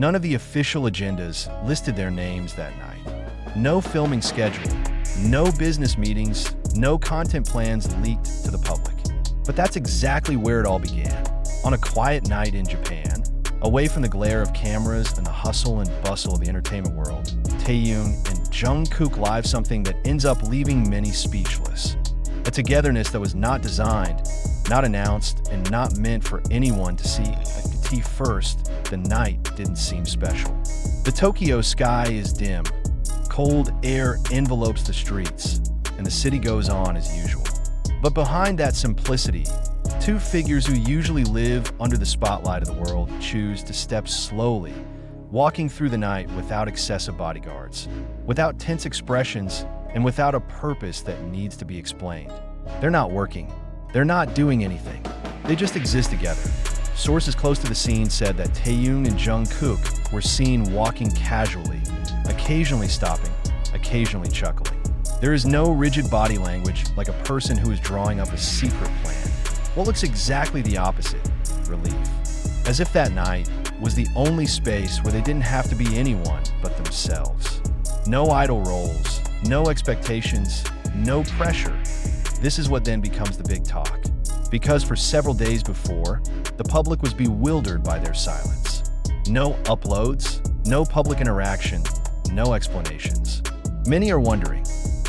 None of the official agendas listed their names that night. No filming schedule, no business meetings, no content plans leaked to the public. But that's exactly where it all began. On a quiet night in Japan, away from the glare of cameras and the hustle and bustle of the entertainment world, Taehyung and Jungkook live something that ends up leaving many speechless. A togetherness that was not designed, not announced, and not meant for anyone to see. At first, the night didn't seem special. The Tokyo sky is dim. Cold air envelopes the streets, and the city goes on as usual. But behind that simplicity, two figures who usually live under the spotlight of the world choose to step slowly, walking through the night without excessive bodyguards, without tense expressions, and without a purpose that needs to be explained. They're not working. They're not doing anything. They just exist together. Sources close to the scene said that Taehyung and Jungkook were seen walking casually, occasionally stopping, occasionally chuckling. There is no rigid body language like a person who is drawing up a secret plan. What looks exactly the opposite, relief. As if that night was the only space where they didn't have to be anyone but themselves. No idle roles, no expectations, no pressure. This is what then becomes the big talk. Because for several days before, the public was bewildered by their silence. No uploads, no public interaction, no explanations. Many are wondering,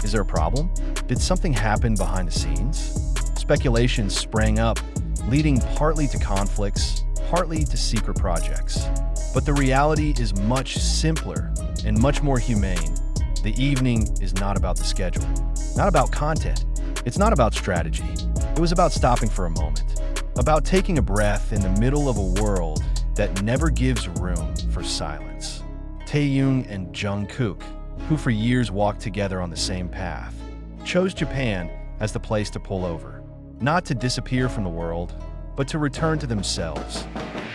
is there a problem? Did something happen behind the scenes? Speculations sprang up, leading partly to conflicts, partly to secret projects. But the reality is much simpler and much more humane. The evening is not about the schedule, not about content. It's not about strategy. It was about stopping for a moment, about taking a breath in the middle of a world that never gives room for silence. Taehyung and Jungkook, who for years walked together on the same path, chose Japan as the place to pull over, not to disappear from the world, but to return to themselves.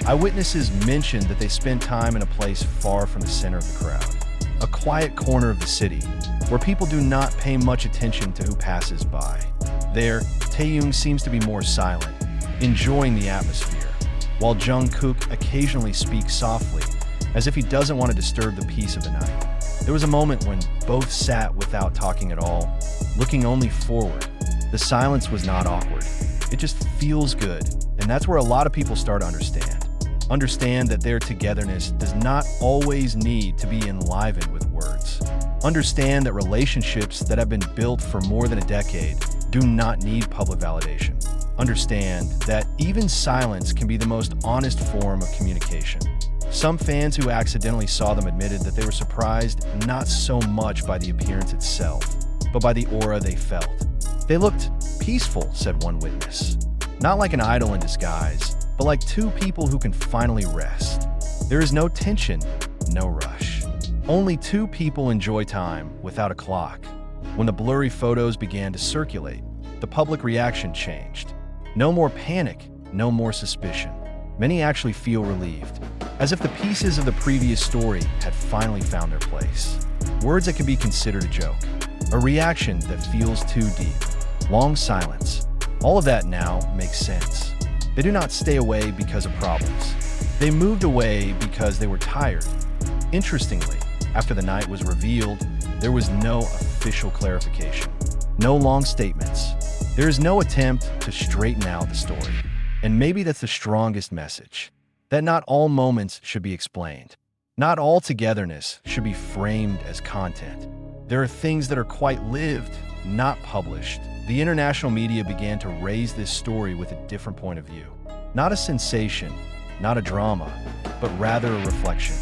Eyewitnesses mentioned that they spent time in a place far from the center of the crowd, a quiet corner of the city where people do not pay much attention to who passes by. There, Taehyung seems to be more silent, enjoying the atmosphere, while Jungkook occasionally speaks softly, as if he doesn't want to disturb the peace of the night. There was a moment when both sat without talking at all, looking only forward. The silence was not awkward. It just feels good, and that's where a lot of people start to understand. Understand that their togetherness does not always need to be enlivened with words. Understand that relationships that have been built for more than a decade do not need public validation. Understand that even silence can be the most honest form of communication. Some fans who accidentally saw them admitted that they were surprised not so much by the appearance itself, but by the aura they felt. They looked peaceful, said one witness. Not like an idol in disguise, but like two people who can finally rest. There is no tension, no rush. Only two people enjoy time without a clock. When the blurry photos began to circulate, the public reaction changed. No more panic, no more suspicion. Many actually feel relieved, as if the pieces of the previous story had finally found their place. Words that can be considered a joke, a reaction that feels too deep, long silence. All of that now makes sense. They do not stay away because of problems. They moved away because they were tired. Interestingly, after the night was revealed, there was no official clarification, no long statements. There is no attempt to straighten out the story. And maybe that's the strongest message, that not all moments should be explained. Not all togetherness should be framed as content. There are things that are quite lived, not published. The international media began to raise this story with a different point of view. Not a sensation, not a drama, but rather a reflection.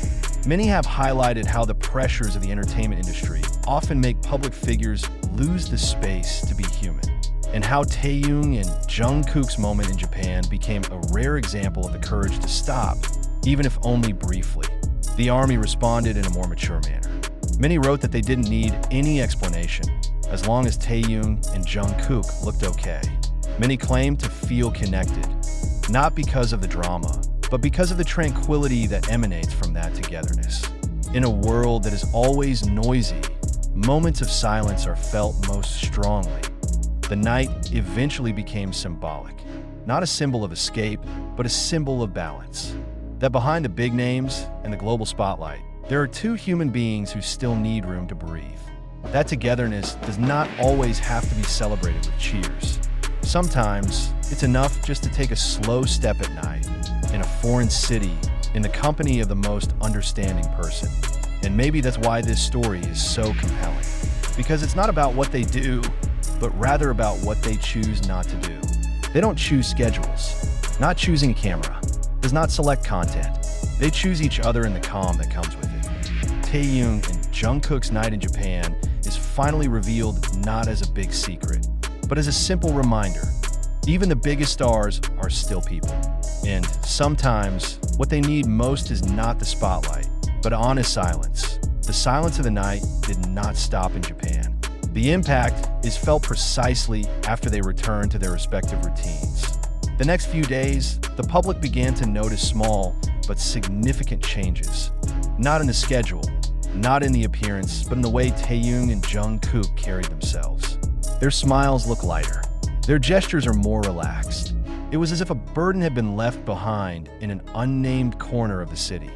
Many have highlighted how the pressures of the entertainment industry often make public figures lose the space to be human, and how Taehyung and Jungkook's moment in Japan became a rare example of the courage to stop, even if only briefly. The army responded in a more mature manner. Many wrote that they didn't need any explanation, as long as Taehyung and Jungkook looked okay. Many claimed to feel connected, not because of the drama, but because of the tranquility that emanates from that togetherness. In a world that is always noisy, moments of silence are felt most strongly. The night eventually became symbolic, not a symbol of escape, but a symbol of balance. That behind the big names and the global spotlight, there are two human beings who still need room to breathe. That togetherness does not always have to be celebrated with cheers. Sometimes, it's enough just to take a slow step at night, in a foreign city, in the company of the most understanding person. And maybe that's why this story is so compelling. Because it's not about what they do, but rather about what they choose not to do. They don't choose schedules. Not choosing a camera does not select content. They choose each other in the calm that comes with it. Taehyung and Jungkook's night in Japan is finally revealed not as a big secret, but as a simple reminder. Even the biggest stars are still people. And sometimes, what they need most is not the spotlight, but honest silence. The silence of the night did not stop in Japan. The impact is felt precisely after they return to their respective routines. The next few days, the public began to notice small but significant changes. Not in the schedule, not in the appearance, but in the way Taehyung and Jungkook carried themselves. Their smiles look lighter. Their gestures are more relaxed. It was as if a burden had been left behind in an unnamed corner of the city.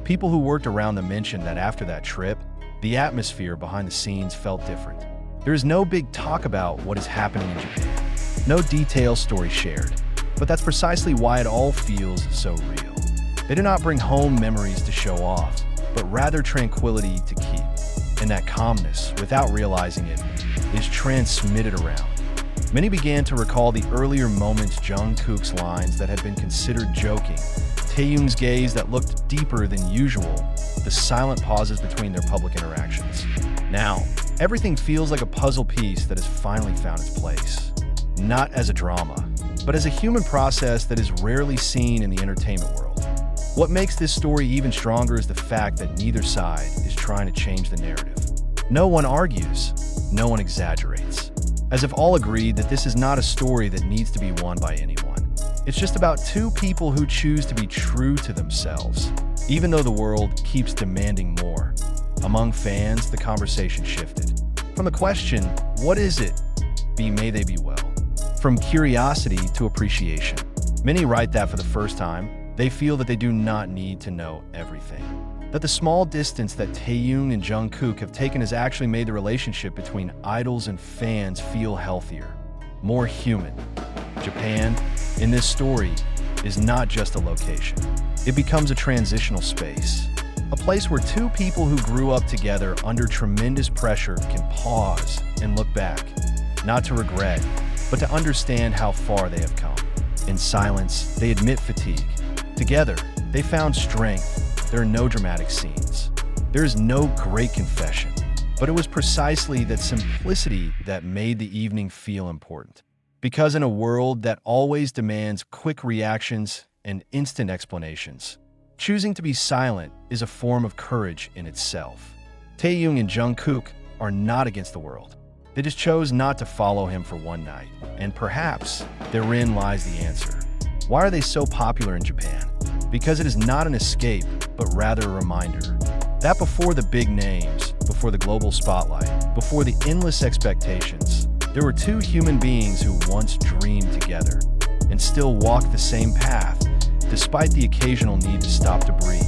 People who worked around them mentioned that after that trip, the atmosphere behind the scenes felt different. There is no big talk about what is happening in Japan. No detailed story shared. But that's precisely why it all feels so real. They do not bring home memories to show off, but rather tranquility to keep. And that calmness, without realizing it, is transmitted around. Many began to recall the earlier moments, Jungkook's lines that had been considered joking, Taehyung's gaze that looked deeper than usual, the silent pauses between their public interactions. Now, everything feels like a puzzle piece that has finally found its place. Not as a drama, but as a human process that is rarely seen in the entertainment world. What makes this story even stronger is the fact that neither side is trying to change the narrative. No one argues, no one exaggerates, as if all agreed that this is not a story that needs to be won by anyone. It's just about two people who choose to be true to themselves, even though the world keeps demanding more. Among fans, the conversation shifted. From the question, what is it? May they be well. From curiosity to appreciation. Many write that for the first time, they feel that they do not need to know everything. That the small distance that Taehyung and Jungkook have taken has actually made the relationship between idols and fans feel healthier, more human. Japan, in this story, is not just a location. It becomes a transitional space. A place where two people who grew up together under tremendous pressure can pause and look back, not to regret, but to understand how far they have come. In silence, they admit fatigue. Together, they found strength. There are no dramatic scenes. There is no great confession. But it was precisely that simplicity that made the evening feel important. Because in a world that always demands quick reactions and instant explanations, choosing to be silent is a form of courage in itself. Taehyung and Jungkook are not against the world. They just chose not to follow him for one night. And perhaps therein lies the answer. Why are they so popular in Japan? Because it is not an escape, but rather a reminder. That before the big names, before the global spotlight, before the endless expectations, there were two human beings who once dreamed together and still walked the same path, despite the occasional need to stop to breathe.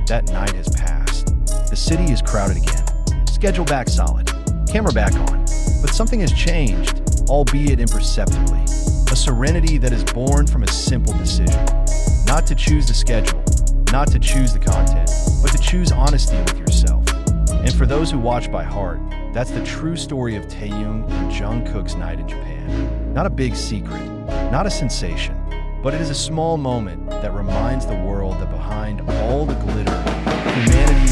That night has passed. The city is crowded again. Schedule back solid. Camera back on. But something has changed, albeit imperceptibly. A serenity that is born from a simple decision. Not to choose the schedule, not to choose the content, but to choose honesty with yourself. And for those who watch by heart, that's the true story of Taehyung and Jungkook's night in Japan. Not a big secret, not a sensation, but it is a small moment that reminds the world that behind all the glitter, humanity